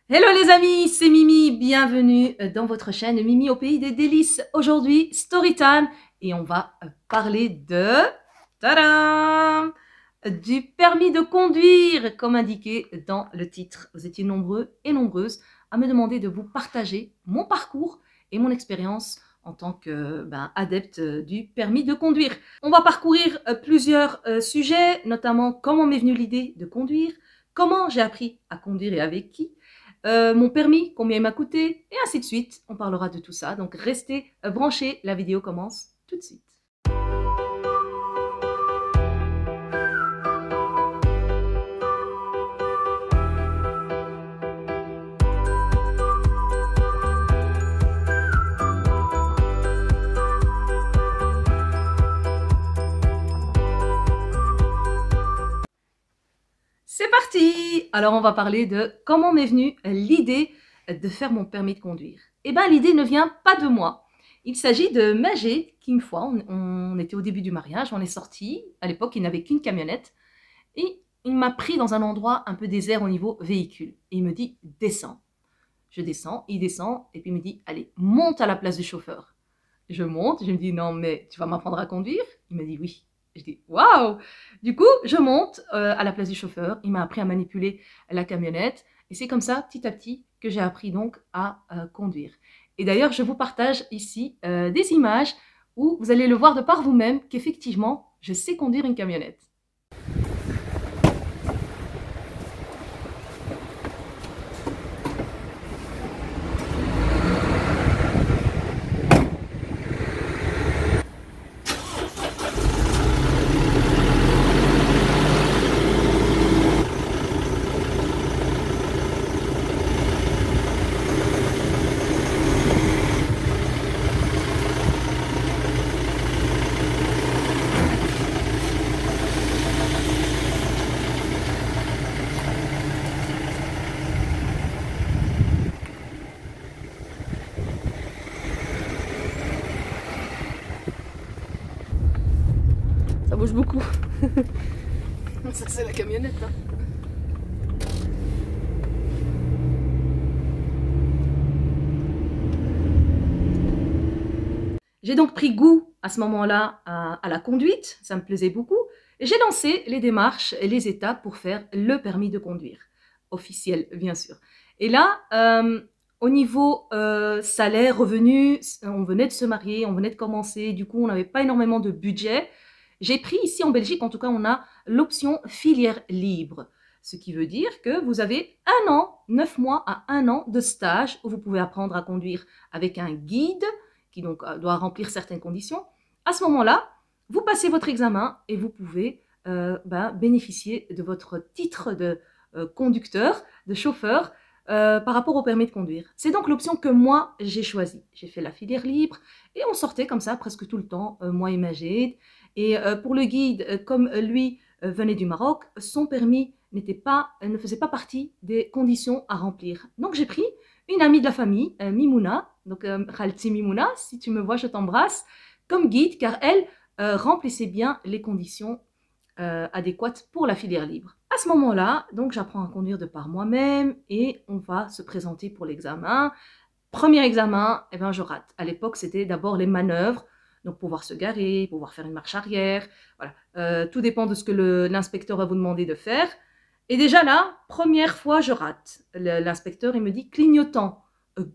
Hello les amis, c'est Mimi, bienvenue dans votre chaîne Mimi au pays des délices. Aujourd'hui, Storytime et on va parler de... Tadam! Du permis de conduire, comme indiqué dans le titre. Vous étiez nombreux et nombreuses à me demander de vous partager mon parcours et mon expérience en tant que adepte du permis de conduire. On va parcourir plusieurs sujets, notamment comment m'est venue l'idée de conduire, comment j'ai appris à conduire et avec qui, mon permis, combien il m'a coûté, et ainsi de suite. On parlera de tout ça, donc restez branchés, la vidéo commence tout de suite. C'est parti! Alors on va parler de comment m'est venue l'idée de faire mon permis de conduire. Eh bien l'idée ne vient pas de moi. Il s'agit de Maged qui une fois, on était au début du mariage, on est sorti. À l'époque il n'avait qu'une camionnette et il m'a pris dans un endroit un peu désert au niveau véhicule. Et il me dit descends. Je descends, il descend et puis il me dit allez monte à la place du chauffeur. Je monte, je me dis non mais tu vas m'apprendre à conduire? Il me dit oui. Je dis waouh! Du coup, je monte à la place du chauffeur. Il m'a appris à manipuler la camionnette. Et c'est comme ça, petit à petit, que j'ai appris donc à conduire. Et d'ailleurs, je vous partage ici des images où vous allez le voir de par vous-même qu'effectivement, je sais conduire une camionnette. Ça bouge beaucoup. Ça, c'est la camionnette. Hein. J'ai donc pris goût à ce moment-là à la conduite, ça me plaisait beaucoup. Et j'ai lancé les démarches et les étapes pour faire le permis de conduire. Officiel, bien sûr. Et là, au niveau salaire, revenus, on venait de se marier, on venait de commencer, du coup, on n'avait pas énormément de budget. J'ai pris ici en Belgique, en tout cas, on a l'option filière libre. Ce qui veut dire que vous avez 1 an, 9 mois à 1 an de stage où vous pouvez apprendre à conduire avec un guide qui donc doit remplir certaines conditions. À ce moment-là, vous passez votre examen et vous pouvez bénéficier de votre titre de conducteur, de chauffeur, par rapport au permis de conduire. C'est donc l'option que moi, j'ai choisie. J'ai fait la filière libre et on sortait comme ça presque tout le temps, moi et Maged. Et pour le guide, comme lui venait du Maroc, son permis ne faisait pas partie des conditions à remplir. Donc j'ai pris une amie de la famille, Mimouna, donc Khalti Mimouna, si tu me vois, je t'embrasse, comme guide, car elle remplissait bien les conditions adéquates pour la filière libre. À ce moment-là, donc j'apprends à conduire de par moi-même et on va se présenter pour l'examen. Premier examen, eh ben, je rate. À l'époque, c'était d'abord les manœuvres, donc pouvoir se garer, pouvoir faire une marche arrière. Voilà. Tout dépend de ce que l'inspecteur va vous demander de faire. Et déjà là, première fois, je rate. L'inspecteur, il me dit clignotant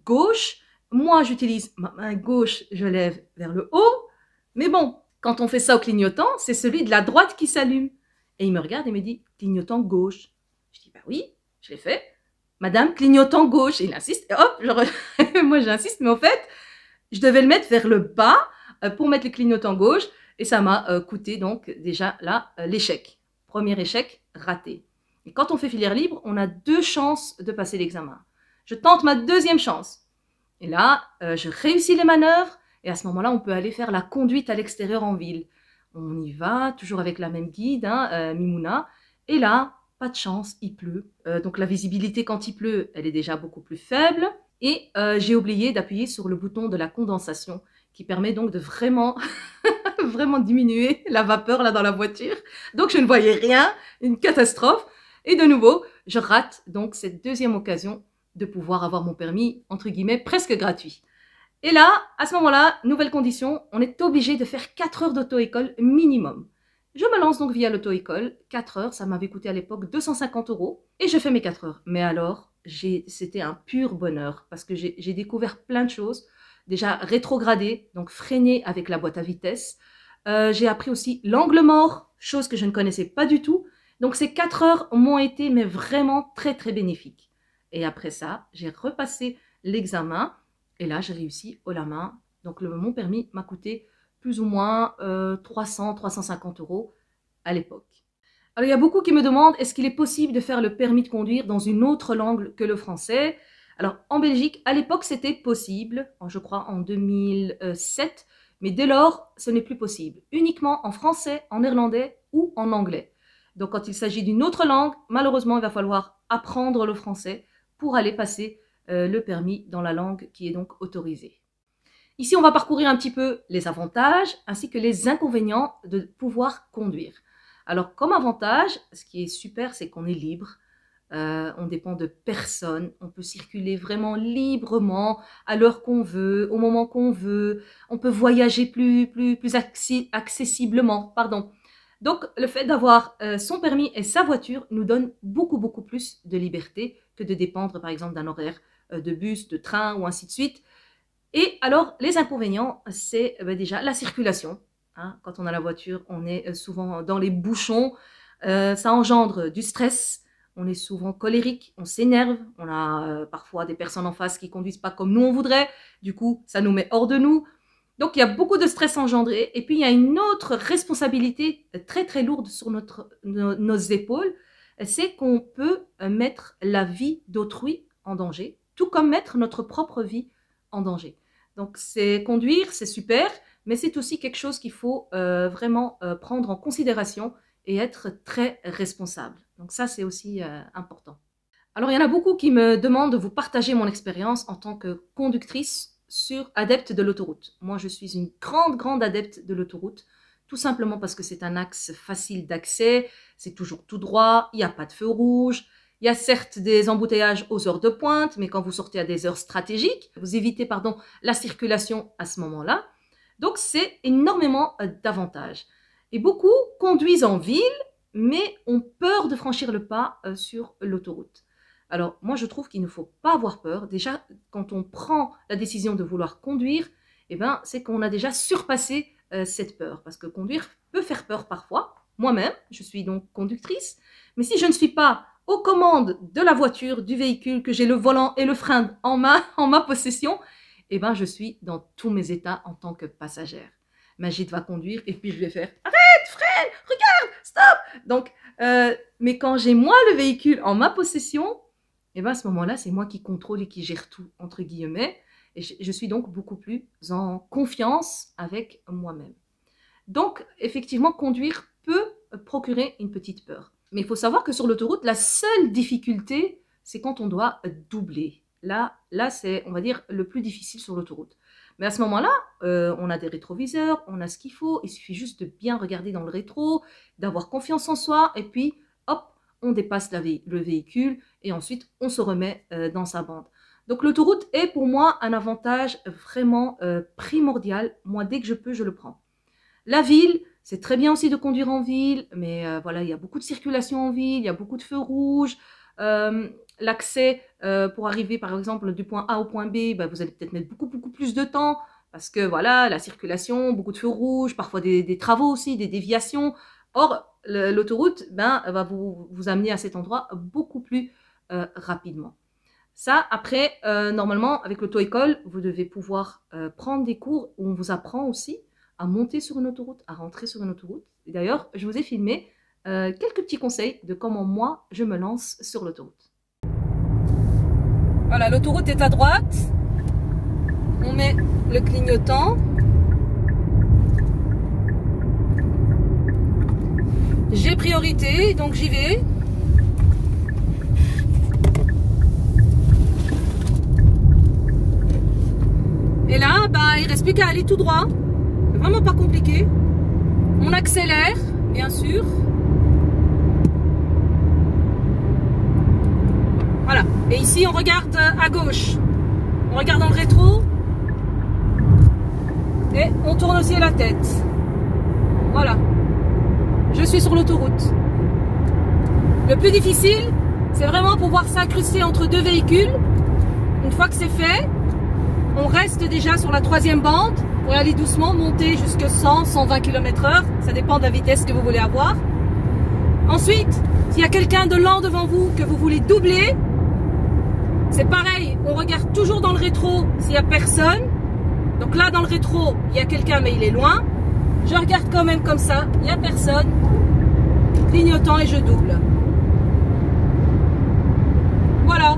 gauche. Moi, j'utilise ma main gauche, je lève vers le haut. Mais bon, quand on fait ça au clignotant, c'est celui de la droite qui s'allume. Et il me regarde et me dit clignotant gauche. Je dis bah oui, je l'ai fait. Madame, clignotant gauche. Et il insiste. Et hop, moi j'insiste, mais en fait, je devais le mettre vers le bas pour mettre le clignotant gauche. Et ça m'a coûté donc déjà là l'échec. Premier échec, raté. Et quand on fait filière libre, on a 2 chances de passer l'examen. Je tente ma 2e chance. Et là, je réussis les manœuvres. Et à ce moment-là, on peut aller faire la conduite à l'extérieur en ville. On y va, toujours avec la même guide, hein, Mimouna. Et là, pas de chance, il pleut. Donc la visibilité quand il pleut, elle est déjà beaucoup plus faible. Et j'ai oublié d'appuyer sur le bouton de la condensation qui permet donc de vraiment, vraiment diminuer la vapeur là dans la voiture. Donc je ne voyais rien, une catastrophe. Et de nouveau, je rate donc cette 2e occasion de pouvoir avoir mon permis, entre guillemets, presque gratuit. Et là, à ce moment-là, nouvelle condition, on est obligé de faire 4 heures d'auto-école minimum. Je me lance donc via l'auto-école, 4 heures, ça m'avait coûté à l'époque 250 €, et je fais mes 4 heures. Mais alors, c'était un pur bonheur, parce que j'ai découvert plein de choses. Déjà rétrogradé, donc freiner avec la boîte à vitesse. J'ai appris aussi l'angle mort, chose que je ne connaissais pas du tout. Donc ces 4 heures m'ont été mais vraiment très très bénéfiques. Et après ça, j'ai repassé l'examen et là j'ai réussi haut la main. Donc mon permis m'a coûté plus ou moins 300-350 € à l'époque. Alors il y a beaucoup qui me demandent, est-ce qu'il est possible de faire le permis de conduire dans une autre langue que le français? Alors en Belgique, à l'époque c'était possible, je crois en 2007, mais dès lors ce n'est plus possible. Uniquement en français, en néerlandais ou en anglais. Donc quand il s'agit d'une autre langue, malheureusement il va falloir apprendre le français pour aller passer le permis dans la langue qui est donc autorisée. Ici on va parcourir un petit peu les avantages ainsi que les inconvénients de pouvoir conduire. Alors comme avantage, ce qui est super, c'est qu'on est libre. On dépend de personne, on peut circuler vraiment librement à l'heure qu'on veut, au moment qu'on veut, on peut voyager plus accessiblement, pardon. Donc le fait d'avoir son permis et sa voiture nous donne beaucoup plus de liberté que de dépendre par exemple d'un horaire de bus, de train ou ainsi de suite. Et alors les inconvénients, c'est déjà la circulation. Hein, quand on a la voiture, on est souvent dans les bouchons, ça engendre du stress. On est souvent colérique, on s'énerve, on a parfois des personnes en face qui conduisent pas comme nous on voudrait, du coup ça nous met hors de nous. Donc il y a beaucoup de stress engendré et puis il y a une autre responsabilité très lourde sur nos épaules, c'est qu'on peut mettre la vie d'autrui en danger, tout comme mettre notre propre vie en danger. Donc conduire, c'est super, mais c'est aussi quelque chose qu'il faut vraiment prendre en considération et être très responsable. Donc ça, c'est aussi important. Alors, il y en a beaucoup qui me demandent de vous partager mon expérience en tant que conductrice adepte de l'autoroute. Moi, je suis une grande adepte de l'autoroute, tout simplement parce que c'est un axe facile d'accès, c'est toujours tout droit, il n'y a pas de feu rouge. Il y a certes des embouteillages aux heures de pointe, mais quand vous sortez à des heures stratégiques, vous évitez la circulation à ce moment-là. Donc, c'est énormément d'avantages. Et beaucoup conduisent en ville, mais ont peur de franchir le pas sur l'autoroute. Alors, moi, je trouve qu'il ne faut pas avoir peur. Déjà, quand on prend la décision de vouloir conduire, c'est qu'on a déjà surpassé cette peur. Parce que conduire peut faire peur parfois. Moi-même, je suis donc conductrice. Mais si je ne suis pas aux commandes de la voiture, du véhicule, que j'ai le volant et le frein en ma possession, je suis dans tous mes états en tant que passagère. Magid va conduire et puis je vais faire « Arrête, freine, regarde, stop !» Donc, mais quand j'ai moi le véhicule en ma possession, à ce moment-là, c'est moi qui contrôle et qui gère tout, entre guillemets. Et je suis donc beaucoup plus en confiance avec moi-même. Donc, effectivement, conduire peut procurer une petite peur. Mais il faut savoir que sur l'autoroute, la seule difficulté, c'est quand on doit doubler. Là c'est, on va dire, le plus difficile sur l'autoroute. Mais à ce moment-là, on a des rétroviseurs, on a ce qu'il faut. Il suffit juste de bien regarder dans le rétro, d'avoir confiance en soi. Et puis, hop, on dépasse le véhicule et ensuite, on se remet dans sa bande. Donc, l'autoroute est pour moi un avantage vraiment primordial. Moi, dès que je peux, je le prends. La ville, c'est très bien aussi de conduire en ville. Mais voilà, il y a beaucoup de circulation en ville, il y a beaucoup de feux rouges. L'accès pour arriver par exemple du point A au point B, vous allez peut-être mettre beaucoup plus de temps parce que voilà, la circulation, beaucoup de feux rouges, parfois des travaux aussi, des déviations. Or, l'autoroute va vous amener à cet endroit beaucoup plus rapidement. Ça, après, normalement, avec l'auto-école, vous devez pouvoir prendre des cours où on vous apprend aussi à monter sur une autoroute, à rentrer sur une autoroute. Et d'ailleurs, je vous ai filmé quelques petits conseils de comment moi, je me lance sur l'autoroute. Voilà, l'autoroute est à droite. On met le clignotant. J'ai priorité, donc j'y vais. Et là, il reste plus qu'à aller tout droit. C'est vraiment pas compliqué. On accélère, bien sûr. Voilà. Et ici, on regarde à gauche. On regarde dans le rétro. Et on tourne aussi la tête. Voilà. Je suis sur l'autoroute. Le plus difficile, c'est vraiment pouvoir s'incruster entre deux véhicules. Une fois que c'est fait, on reste déjà sur la 3e bande pour aller doucement, monter jusqu'à 100, 120 km/h. Ça dépend de la vitesse que vous voulez avoir. Ensuite, s'il y a quelqu'un de lent devant vous que vous voulez doubler, c'est pareil, on regarde toujours dans le rétro s'il n'y a personne. Donc là, dans le rétro, il y a quelqu'un, mais il est loin. Je regarde quand même comme ça, il n'y a personne. Clignotant et je double. Voilà.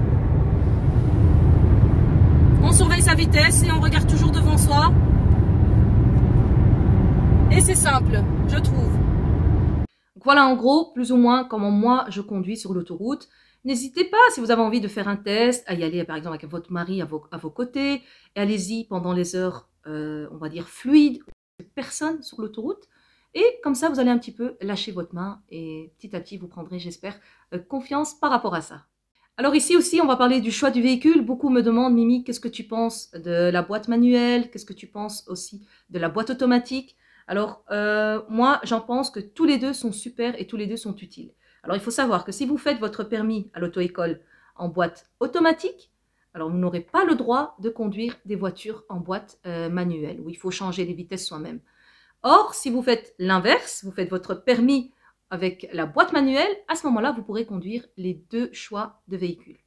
On surveille sa vitesse et on regarde toujours devant soi. Et c'est simple, je trouve. Donc voilà en gros, plus ou moins, comment moi je conduis sur l'autoroute. N'hésitez pas, si vous avez envie de faire un test, à y aller par exemple avec votre mari à vos côtés. Et allez-y pendant les heures, on va dire, fluides, personne sur l'autoroute. Et comme ça, vous allez un petit peu lâcher votre main et petit à petit, vous prendrez, j'espère, confiance par rapport à ça. Alors ici aussi, on va parler du choix du véhicule. Beaucoup me demandent, Mimi, qu'est-ce que tu penses de la boîte manuelle? Qu'est-ce que tu penses aussi de la boîte automatique? Alors, moi, j'en pense que tous les deux sont super et tous les deux sont utiles. Alors, il faut savoir que si vous faites votre permis à l'auto-école en boîte automatique, alors vous n'aurez pas le droit de conduire des voitures en boîte manuelle, où il faut changer les vitesses soi-même. Or, si vous faites l'inverse, vous faites votre permis avec la boîte manuelle, à ce moment-là, vous pourrez conduire les deux choix de véhicules.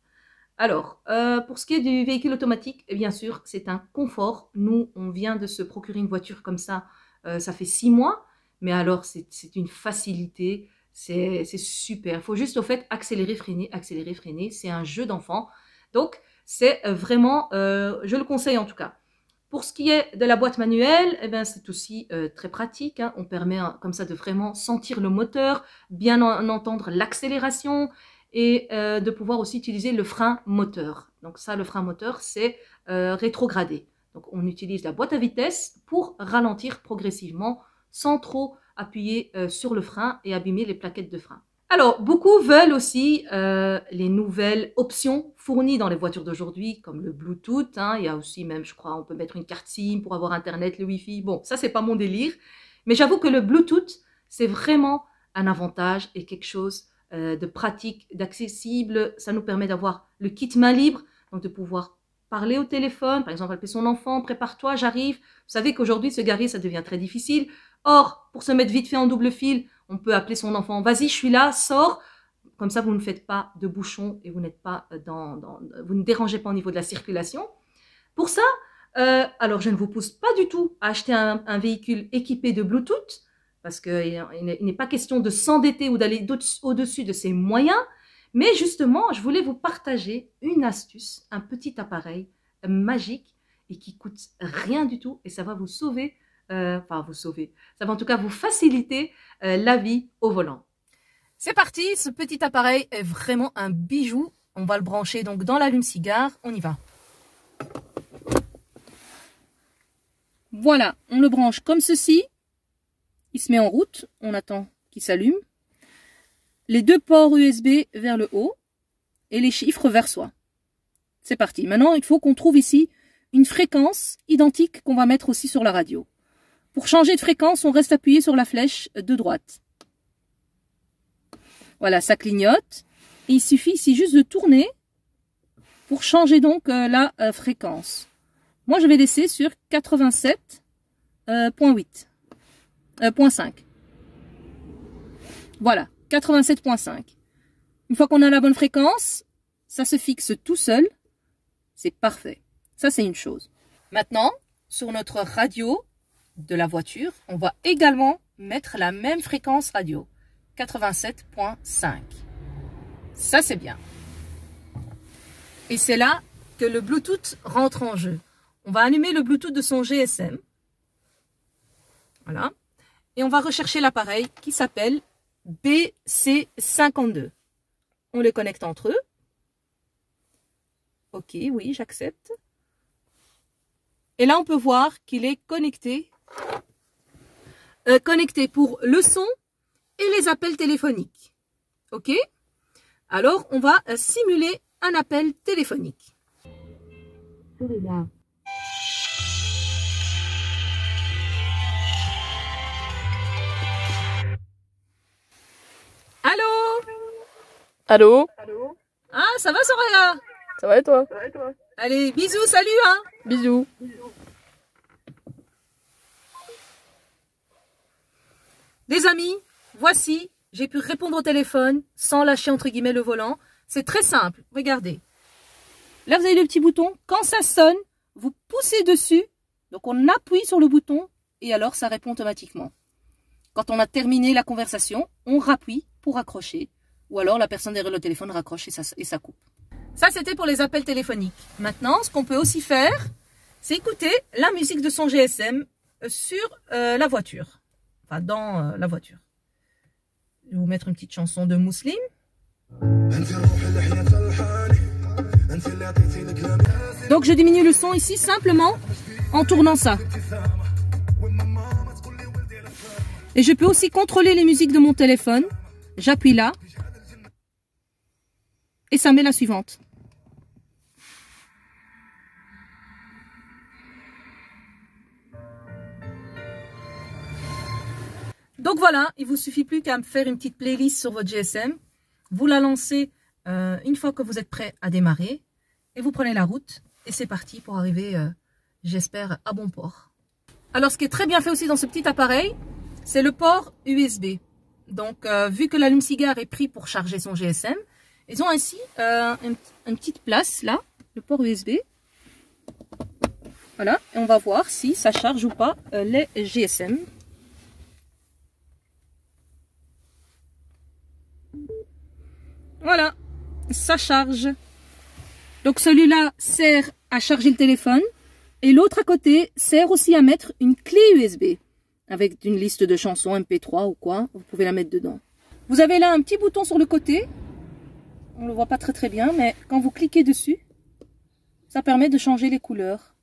Alors, pour ce qui est du véhicule automatique, bien sûr, c'est un confort. Nous, on vient de se procurer une voiture comme ça fait 6 mois, mais alors c'est une facilité, c'est super. Il faut juste au fait accélérer, freiner, c'est un jeu d'enfant. Donc, c'est vraiment, je le conseille en tout cas. Pour ce qui est de la boîte manuelle, eh ben, c'est aussi très pratique. Hein. On permet comme ça de vraiment sentir le moteur, bien entendre l'accélération et de pouvoir aussi utiliser le frein moteur. Donc ça, le frein moteur, c'est rétrogradé. Donc on utilise la boîte à vitesse pour ralentir progressivement sans trop appuyer sur le frein et abîmer les plaquettes de frein. Alors, beaucoup veulent aussi les nouvelles options fournies dans les voitures d'aujourd'hui, comme le Bluetooth. Hein. Il y a aussi même, je crois, on peut mettre une carte SIM pour avoir Internet, le Wi-Fi. Bon, ça, c'est pas mon délire. Mais j'avoue que le Bluetooth, c'est vraiment un avantage et quelque chose de pratique, d'accessible. Ça nous permet d'avoir le kit main libre, donc de pouvoir parler au téléphone, par exemple, appeler son enfant, prépare-toi, j'arrive. Vous savez qu'aujourd'hui, se garer, ça devient très difficile. Or, pour se mettre vite fait en double fil, on peut appeler son enfant, vas-y, je suis là, sors. Comme ça, vous ne faites pas de bouchons et vous n'êtes pas vous ne dérangez pas au niveau de la circulation. Pour ça, alors je ne vous pousse pas du tout à acheter un véhicule équipé de Bluetooth, parce qu'il n'est pas question de s'endetter ou d'aller au-dessus de ses moyens. Mais justement, je voulais vous partager une astuce, un petit appareil magique et qui coûte rien du tout et ça va vous sauver, enfin vous sauver, ça va en tout cas vous faciliter la vie au volant. C'est parti, ce petit appareil est vraiment un bijou. On va le brancher donc dans l'allume-cigare, on y va. Voilà, on le branche comme ceci, il se met en route, on attend qu'il s'allume. Les deux ports USB vers le haut et les chiffres vers soi. C'est parti. Maintenant, il faut qu'on trouve ici une fréquence identique qu'on va mettre aussi sur la radio. Pour changer de fréquence, on reste appuyé sur la flèche de droite. Voilà, ça clignote. Et il suffit ici juste de tourner pour changer donc la fréquence. Moi, je vais laisser sur 87.5. Voilà. 87.5. Une fois qu'on a la bonne fréquence, ça se fixe tout seul. C'est parfait. Ça, c'est une chose. Maintenant, sur notre radio de la voiture, on va également mettre la même fréquence radio. 87.5. Ça, c'est bien. Et c'est là que le Bluetooth rentre en jeu. On va allumer le Bluetooth de son GSM. Voilà. Et on va rechercher l'appareil qui s'appelle BC52. On les connecte entre eux. Ok, oui, j'accepte. Et là, on peut voir qu'il est connecté. Connecté pour le son et les appels téléphoniques. Ok? Alors, on va simuler un appel téléphonique. Allô? Allô? Ah, ça va Soraya? Ça va et toi? Allez, bisous, salut hein. Bisous. Les amis, voici, j'ai pu répondre au téléphone sans lâcher entre guillemets le volant. C'est très simple, regardez. Là, vous avez le petit bouton. Quand ça sonne, vous poussez dessus. Donc, on appuie sur le bouton et alors ça répond automatiquement. Quand on a terminé la conversation, on rappuie pour raccrocher. Ou alors, la personne derrière le téléphone raccroche et ça coupe. Ça, c'était pour les appels téléphoniques. Maintenant, ce qu'on peut aussi faire, c'est écouter la musique de son GSM sur la voiture. Enfin, dans la voiture. Je vais vous mettre une petite chanson de Mousseline. Donc je diminue le son ici simplement en tournant ça. Et je peux aussi contrôler les musiques de mon téléphone. J'appuie là. Et ça met la suivante. Donc voilà, il vous suffit plus qu'à me faire une petite playlist sur votre GSM. Vous la lancez une fois que vous êtes prêt à démarrer. Et vous prenez la route. Et c'est parti pour arriver, j'espère, à bon port. Alors ce qui est très bien fait aussi dans ce petit appareil, c'est le port USB. Donc vu que l'allume-cigare est pris pour charger son GSM, ils ont ainsi une petite place là, le port USB. Voilà, et on va voir si ça charge ou pas les GSM. Voilà, ça charge. Donc celui-là sert à charger le téléphone et l'autre à côté sert aussi à mettre une clé USB avec une liste de chansons MP3 ou quoi, vous pouvez la mettre dedans. Vous avez là un petit bouton sur le côté, on le voit pas très bien, mais quand vous cliquez dessus, ça permet de changer les couleurs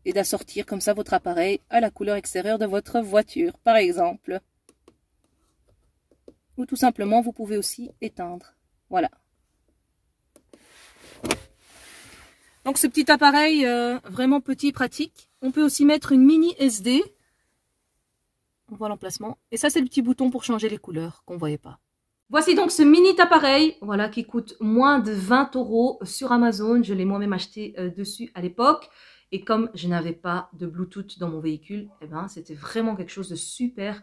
et d'assortir comme ça votre appareil à la couleur extérieure de votre voiture, par exemple. Ou tout simplement, vous pouvez aussi éteindre. Voilà. Donc ce petit appareil vraiment petit, pratique. On peut aussi mettre une mini SD. On voit l'emplacement. Et ça, c'est le petit bouton pour changer les couleurs qu'on ne voyait pas. Voici donc ce mini appareil, voilà, qui coûte moins de 20 € sur Amazon. Je l'ai moi-même acheté dessus à l'époque. Et comme je n'avais pas de Bluetooth dans mon véhicule, eh ben, c'était vraiment quelque chose de super,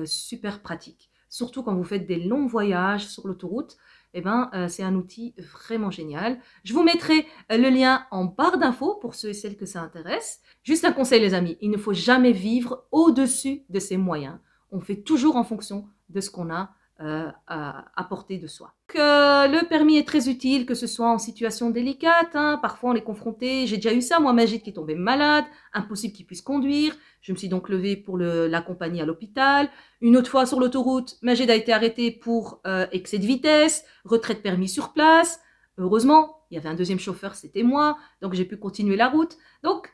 super pratique. Surtout quand vous faites des longs voyages sur l'autoroute. Eh ben, c'est un outil vraiment génial. Je vous mettrai le lien en barre d'infos pour ceux et celles que ça intéresse. Juste un conseil les amis, il ne faut jamais vivre au-dessus de ses moyens. On fait toujours en fonction de ce qu'on a à portée de soi. Le permis est très utile, que ce soit en situation délicate, hein. Parfois on est confronté, j'ai déjà eu ça, moi Magid qui est tombé malade, impossible qu'il puisse conduire, je me suis donc levée pour l'accompagner à l'hôpital. Une autre fois sur l'autoroute, Magid a été arrêté pour excès de vitesse, retrait de permis sur place. Heureusement, il y avait un deuxième chauffeur, c'était moi, donc j'ai pu continuer la route. Donc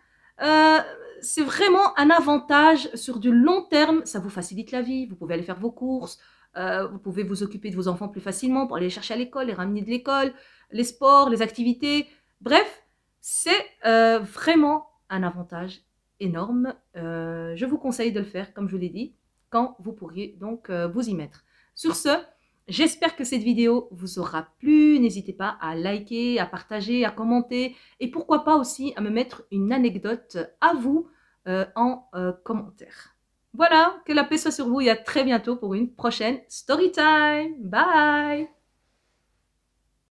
c'est vraiment un avantage sur du long terme, ça vous facilite la vie, vous pouvez aller faire vos courses, vous pouvez vous occuper de vos enfants plus facilement pour aller les chercher à l'école, les ramener de l'école, les sports, les activités. Bref, c'est vraiment un avantage énorme. Je vous conseille de le faire, comme je vous l'ai dit, quand vous pourriez donc vous y mettre. Sur ce, j'espère que cette vidéo vous aura plu. N'hésitez pas à liker, à partager, à commenter et pourquoi pas aussi à me mettre une anecdote à vous en commentaire. Voilà, que la paix soit sur vous et à très bientôt pour une prochaine Storytime. Bye!